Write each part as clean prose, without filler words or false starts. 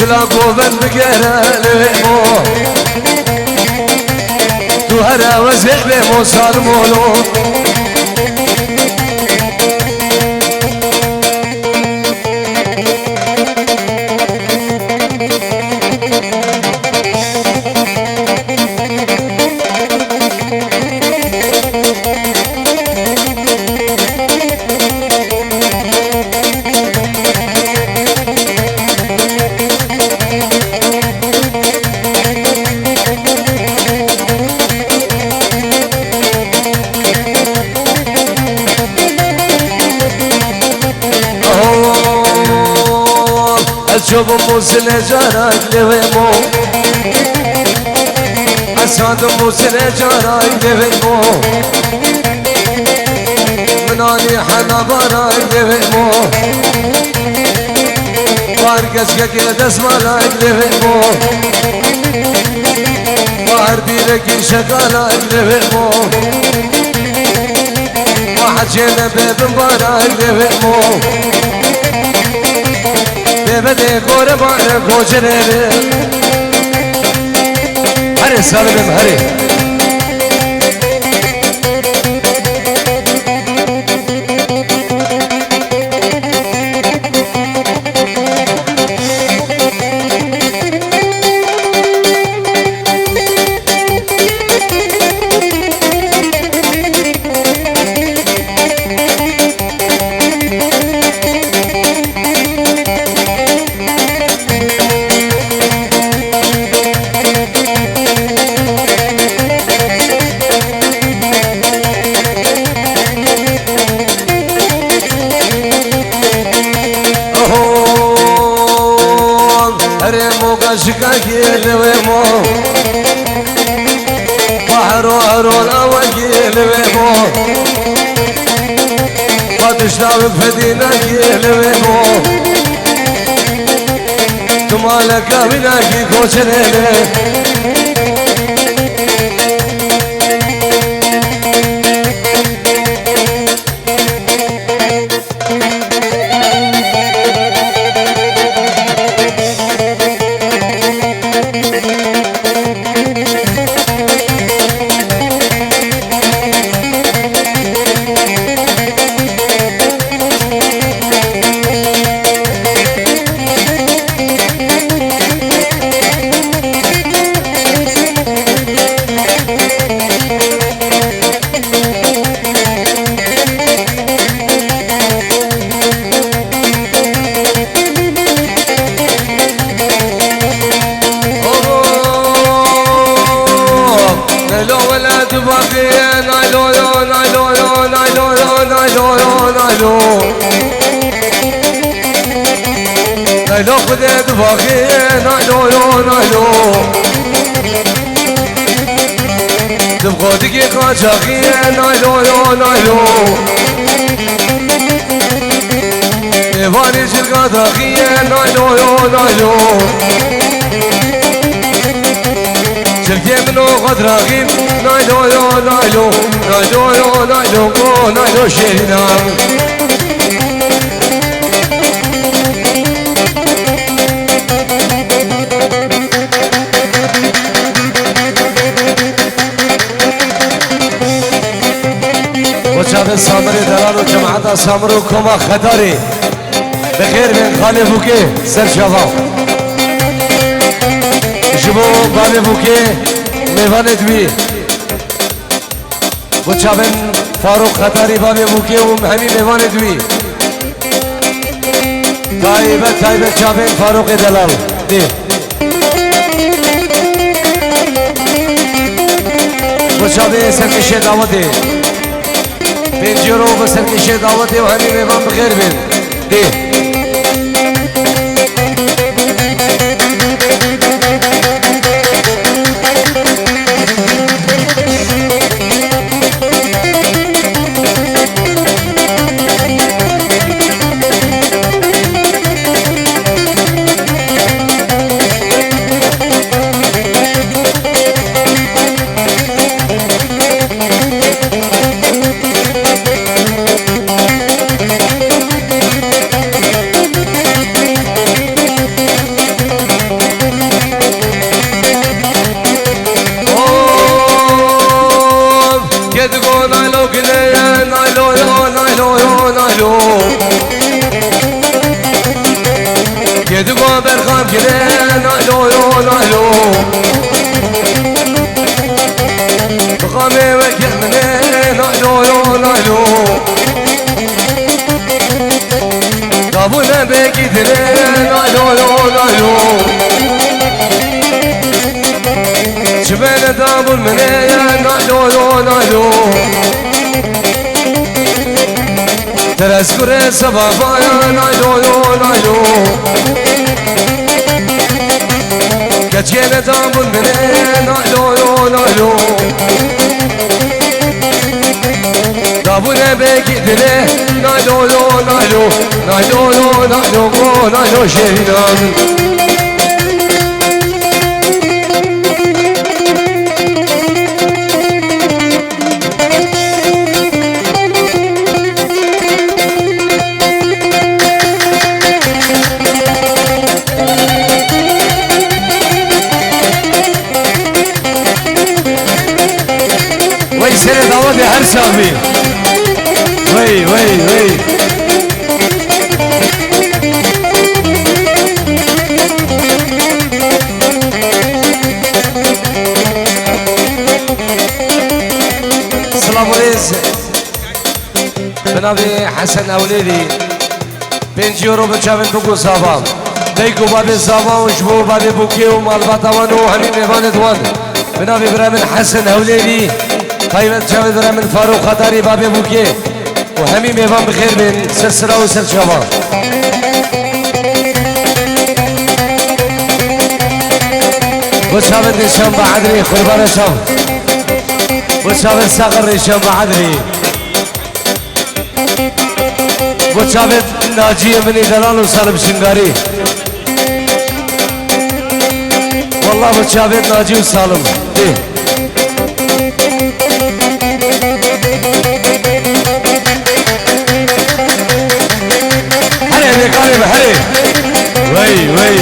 لا قوبن بقيرة لبيمو تو هرا وزيح بيمو صار مولو شوف موسل جارك لويمو أسعد موسل جارك لويمو مناني حنا باراك لويمو باركس كي دسمالك لويمو بارديرك شكالك لويمو واحد جينا بيب مبارك لويمو بده قربان گوجره هره سالم هره عشقا يلويمو بحرو هرول أوكي يلويمو باتشتاو بفدينا يلويمو تمالك مناكي كوشنيني نايلو خدت باقي نايلو تبغى تجي قاچاقي نايلو ايواني شرقا داقي نايلو شرقي منو غدراقي نايلو شيرنا وشاب سامري دلال وجماعة سامر وكما خداري بخير من خالي بوكي سر شفاف جبو بابي بوكي ميوان دوي وشاب فاروق خداري بابي بوكي ومهمي ميوان دوي تايبة شابين فاروق دلال دي وشاب سركشي دعوتي بنجرو بسركشي دعوتي وهمي ميوان بخير بين دي برقم كده نالو يو نالو بقامي وكمني نالو يو نالو دابونا بكي دلي نالو يو نالو شبينا دابون مني نالو يو نالو تذكر سبابا نالو يو نالو كتجينا دابون مني نالو يو نالو دابونا بكي دلي نالو يو نالو نالو يو نالو نالو شيرين سنة دعوتي هرشافي وي وي وي السلام عليكم بنابي حسن أوليدي 5 يورو بتشافن بوكو صابا ديكو بابي صابا وشبو بابي بوكي ومالباطوان وهمي ميبان دوان بنابي برامن حسن أوليدي طيب تشاهد برامن فاروق خطاري بابي بوكي وهمي ميبان بخير من سلسلة وسر شباب وشافت الشام بعدري قربان الشام وشافت ساقر الشام بعدري وشافت ناجية بني دلال وسالم شنغاري والله وشافت ناجي وسالم دي هلي قريب هلي وي وي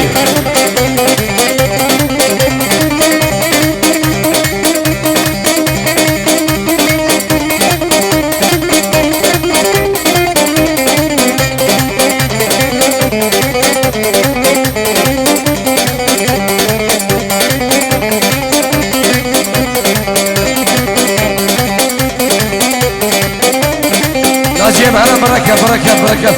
ناجيب هلا بركة بركة بركة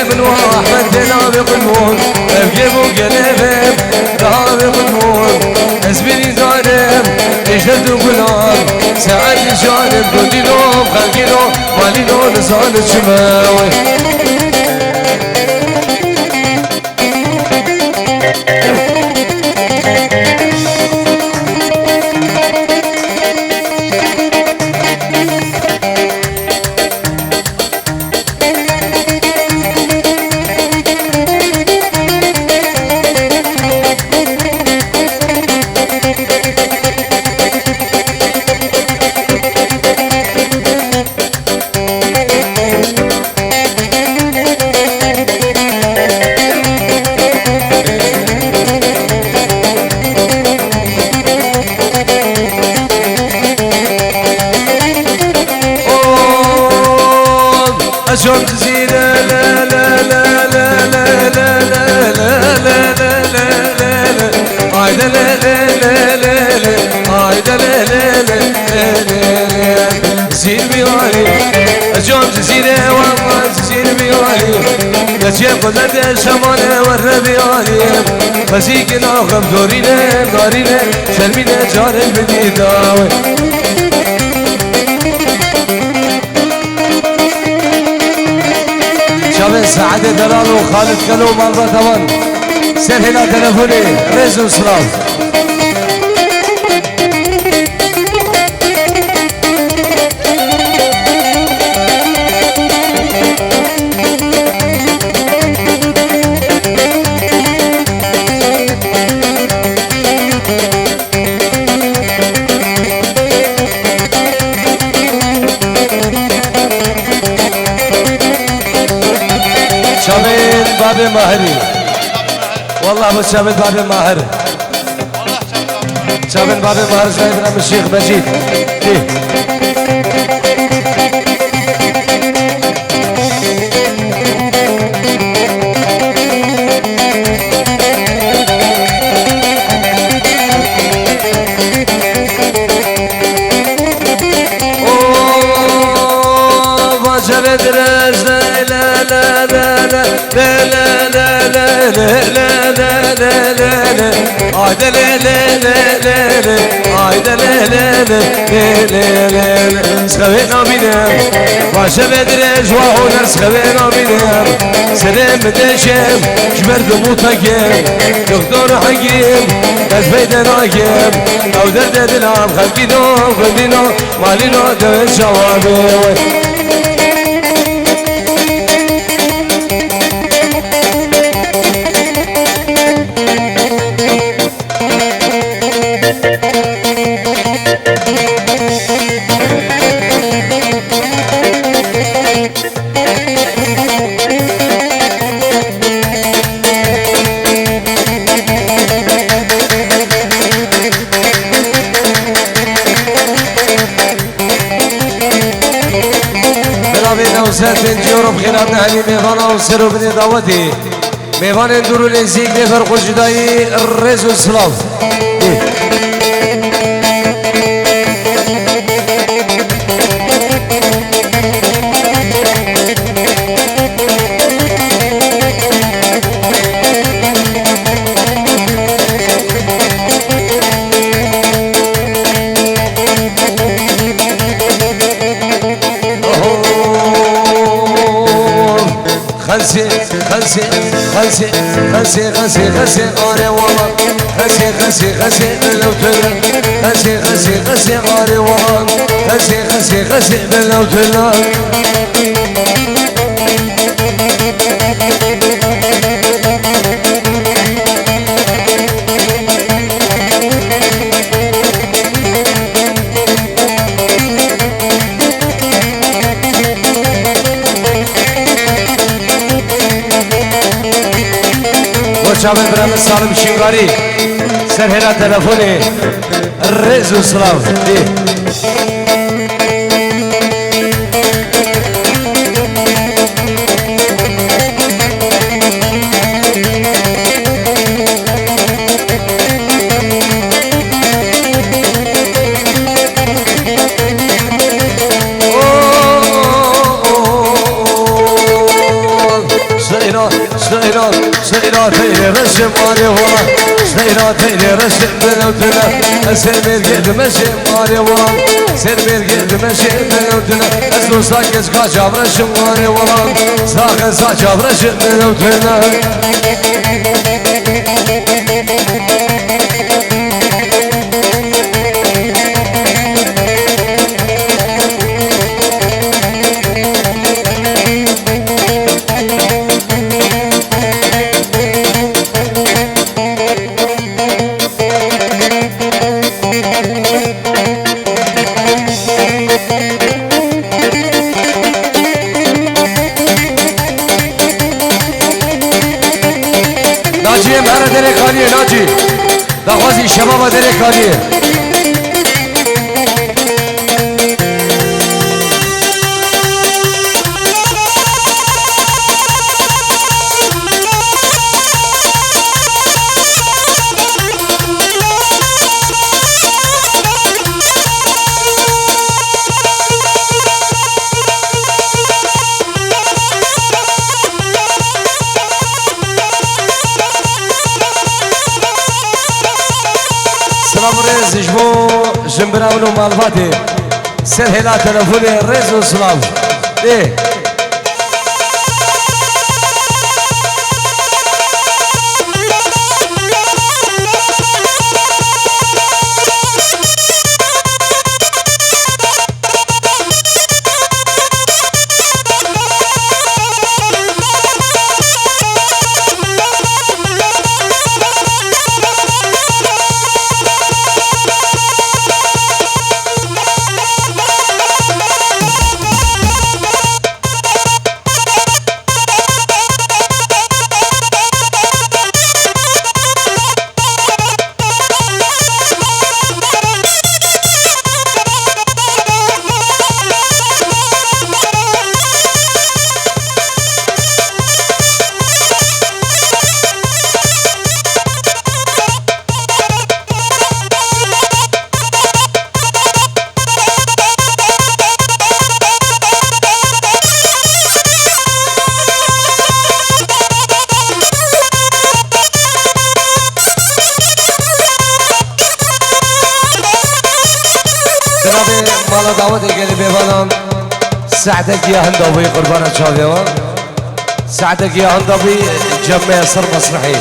من واحد تنام يقلمون بجيبوا قلبهم ذهب يقلمون حسبني ظالم يشدوا قلام ساعد جانب كنتي لهم خلقي لهم مالي لون صالت شماوي أشوف جزيرة لا لا لا لا لا لا لا لا لا لا لا لا عايدة لا لا لا لا لا عايدة لا لا لا لا زين بيوالي أشوف جزيرة والله جزيرة بيوالي يجيب قدرت الشمال والربيوالي فزيك ناخم دورينا دارينا شرمينا جار البديداوي شابين سعد دلال وخالد كلو مالبا طبعا سير هنا تلفوني رزق وسلام شابين بابي ماهري والله ابو شابين بابي ماهر شابين بابي ماهر سيدنا الشيخ مجيد إيه؟ درج لا لا لا لا لا لا لا لا لا لا لا لا لا عيد لا لا لا لا لا عيد لا لا لا لا لا لا سخوينا بنا باشا بدرج وعونا سخوينا بنا سلام دشم جبر دموتكم دكتور حكيم تزبيد ناكم او درد دلام خلقينو خلقينو مالينو دو الشوابي وساتين جيورو بخيراتنا هني ميفانا وسيرو بني دعوتي ميفان اندورو لنزيك نفرقو جداي الرز والسلاف خلسي خلسي خلسي خلسي خلسي خلسي غاري والله خلسي خلسي خلسي بلو تلا خلسي خلسي خلسي غاري والله خلسي خلسي خلسي بلو تلا شابين برام السالم الشنغاري سر هنا تلفوني الرز والسلام سيرا تيلي رسم ماري وان سيرا تيلي رسم بلوتنا سير قد مشي ماري وان سير قد مشي بلوتنا اسلو ساكس كاشا برشم ماري وان ساكس كاشا برشم بلوتنا ناجي مهر دري خالية ناجي دخوازي شباب دري خالية سلام رز جبو جنبراونو مالباتي سر هلا تلفوني رز وسلام ايه بالا دعوت گلی بیوانم سعدك يا هندوي قربان شافيوان سعدك يا هندوي جمع يسر مسرحي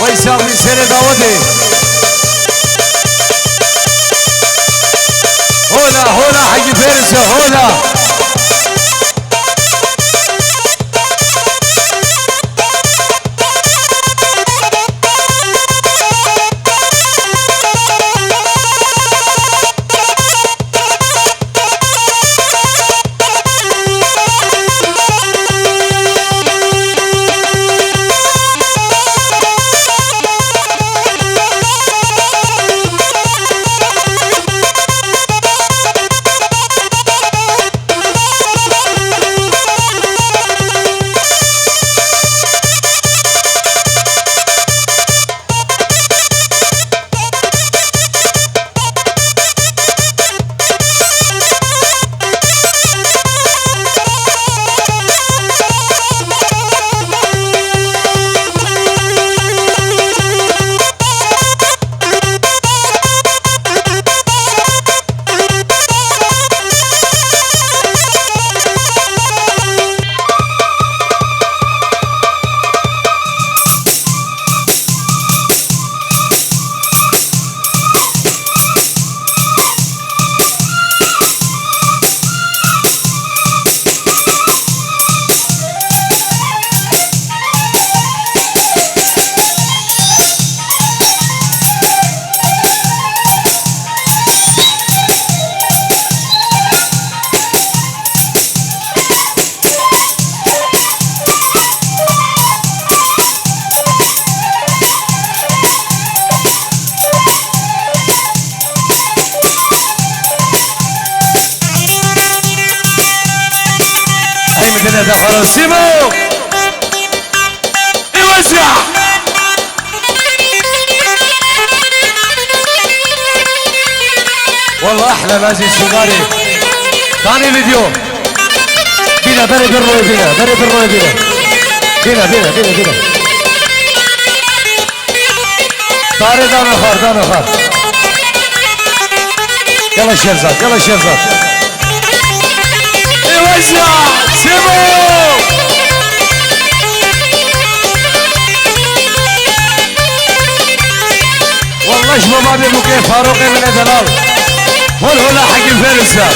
ويساوي سير دعوتي هولا حق فارس هولا كده ده فرنسيمو يوزع والله احلى مازن الشغاري ثاني فيديو بينا بري بالروي بينا بري بالروي بينا طاري دانا خار يلا شيرزاد يوزع سيبو والله شباب ما بيبقوا كيف فاروقي من دلال هلا حق الفارسة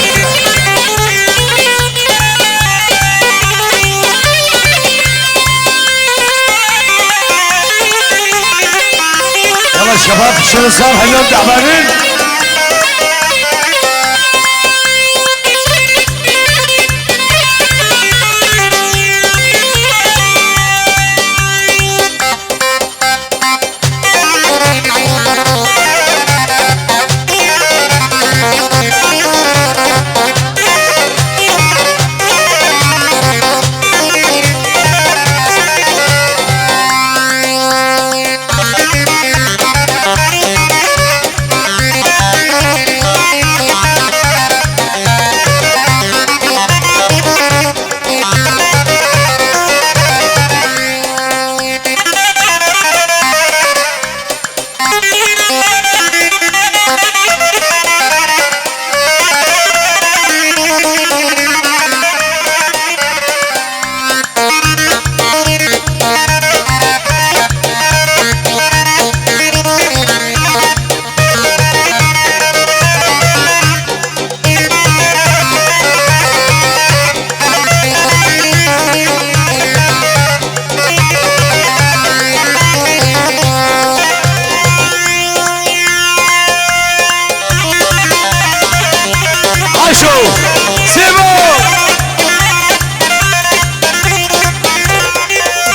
يلا الشباب شنو صار اليوم تعبانين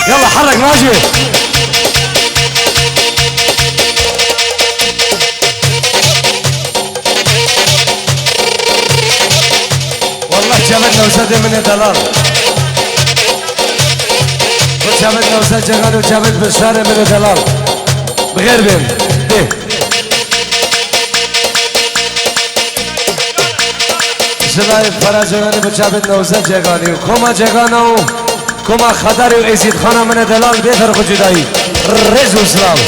يلا حرك ماشي والله جابتنا وسادة من الدلال شابت نوسة جغان وشابت بشار من دلال بغير بين ده شلای فرازگانی بچابت نوسة جغانی وكما جغانو كما خطاري وعزيد خانه من دلال بيثر خجدائي رز وسلام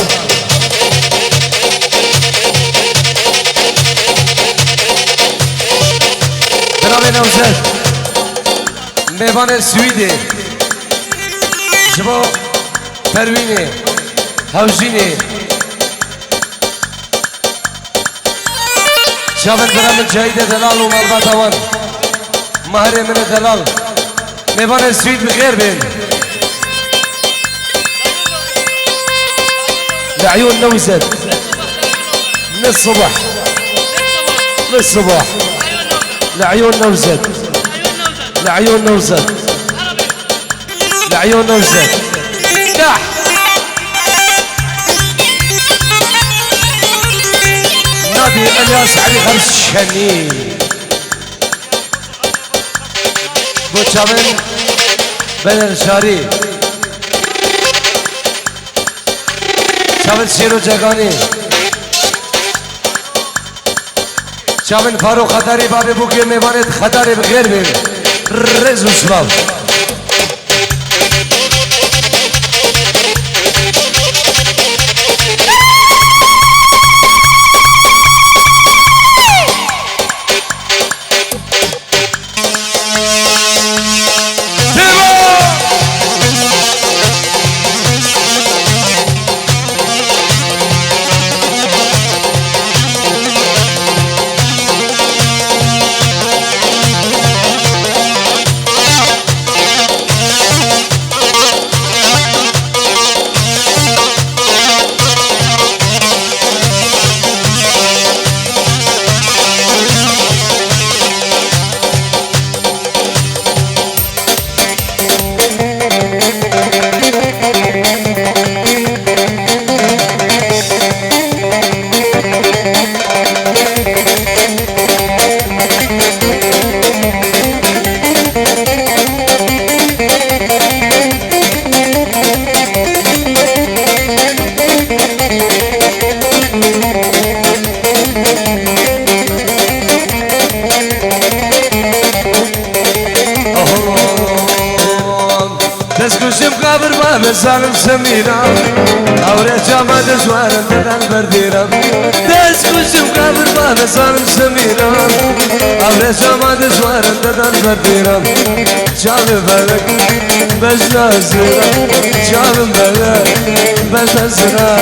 جناب نوسة میوان سویده شبا پروینه حوزینه شابن برامن جاید دلال و مالباتوان مهر من دلال میوان سوید بغیر بین لعيون نوزد للصبح للصبح لعيون نوزد لعيون نوزد لعيون نوزد دح نادي الياس علي خمس شني بوشامن بن شاري شامن شیرو جگانی شامن فاروق خطاری بابی بوکی میوانت خطاری بغیر بین رز و شباب بسالم سمينا أوريت جامعة زوار تدان بردينا دس كوشم كابر ما بسالم سمينا أوريت جامعة زوار تدان بردينا جام بلك بس نازنا جام بلك بس نازنا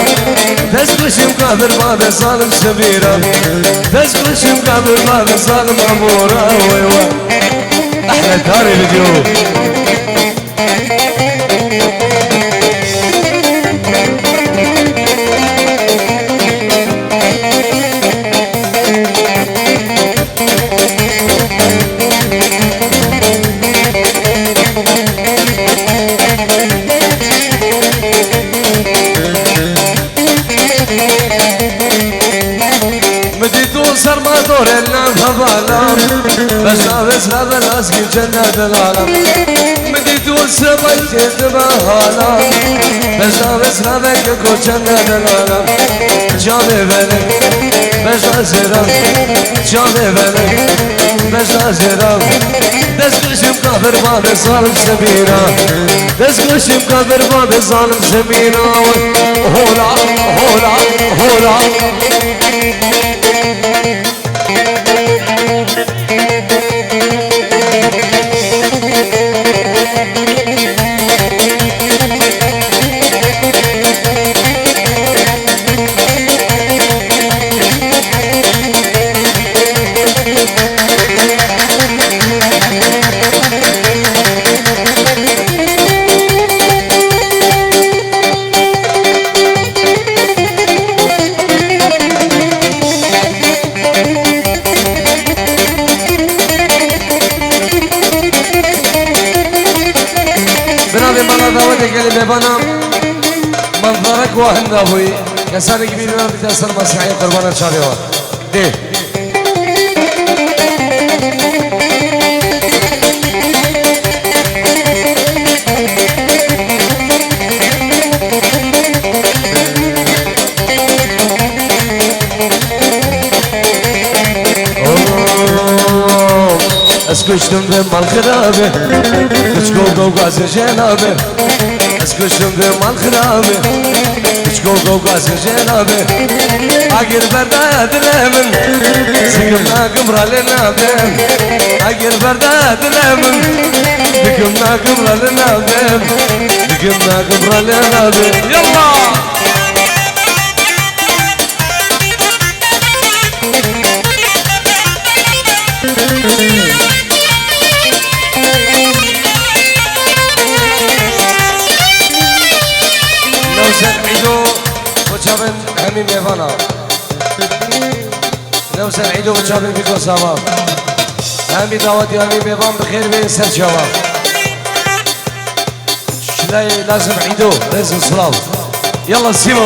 دس كوشم كابر ما بسالم سمينا دس كوشم كابر ما بسالم أمورا ويوا أحلى كاري اليوم دور النام فبالام بس بلاس في جنة العالم مدي تقول سبك تبهالا بس لابك كو جنة العالم جامي بلك بس أزرام جامي بلك بس أزرام دس كشم كافر باب ظالم سمينا دس كشم كافر باب ظالم سمينا هولا هولا هولا بنا منظرك واهن ابوي كسان كبير ما بتاثر مسرحيه قربان شاريوه دي اسكشتم بمال خرابه كشكو قوقاز جنابه اسكشتم بمال خرابه كشكو قوقاز جنابه اگر برداد لمن سكمنا قمرة للنابم اگر برداد لمن سكمنا قمرة للنابم سكمنا قمرة للنابم يلا وشابن همين ميفانا نوسن عيدو وشابن بيكو سامام همي دعوتي همين ميفان بخير بين سر شباب شلاي لازم عيدو لازم صلاة يلا سيمو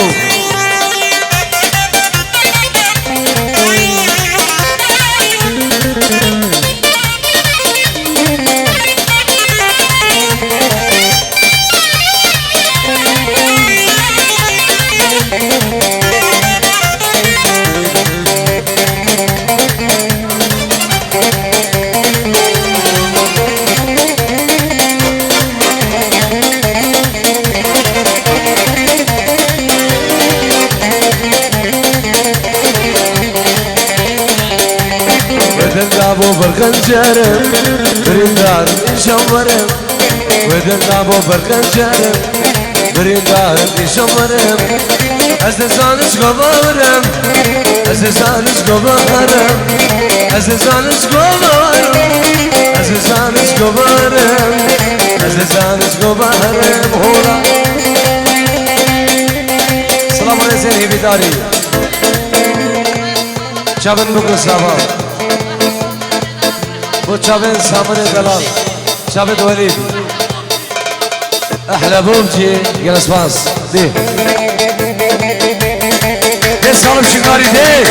ابو برخنجرم بريندار يشمرم ودن ابو برخنجرم بريندار يشمرم اززانش قبارم اززانش قبارم اززانش قبارم اززانش قبارم اززانش قبارم هولا سلام عليكم هي بداري شابن بكر صباح وشابن سامر دلال شابن وليد احلى بوبجي جلس باص دي سالم شنغاري دي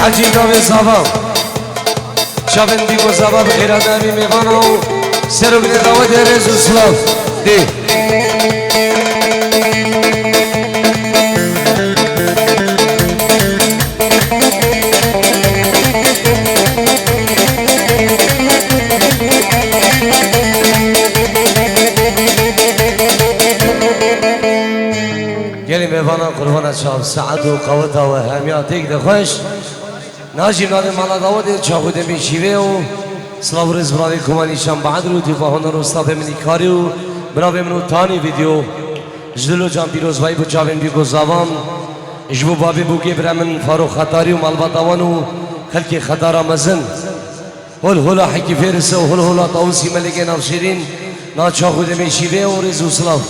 حاجی ناوی زباب شابن دیگو زباب خیرات نمی میوانو سرو بینه دعوت رزو سلاف دی گلی میوانا قربانت شاب سعد و قوت و همیاتیک دخوش ناجیم نادم مالا داود چاقو دمی شیوه و سلاو رز برای کمانیشان بعد رو دیفاهان رو استاد منی کاری و برای منو تانی ویدیو جدلو جان پیروز بای بچاوین بیگو زبان جبو بابی بوگی برامن فاروق خطاری و مالبات آوان و خلق خطارا مزن هل هلا حکی فیرسه و هل هلا طاوسی ملک نافشیرین نا چاقو دمی شیوه و رز و سلاو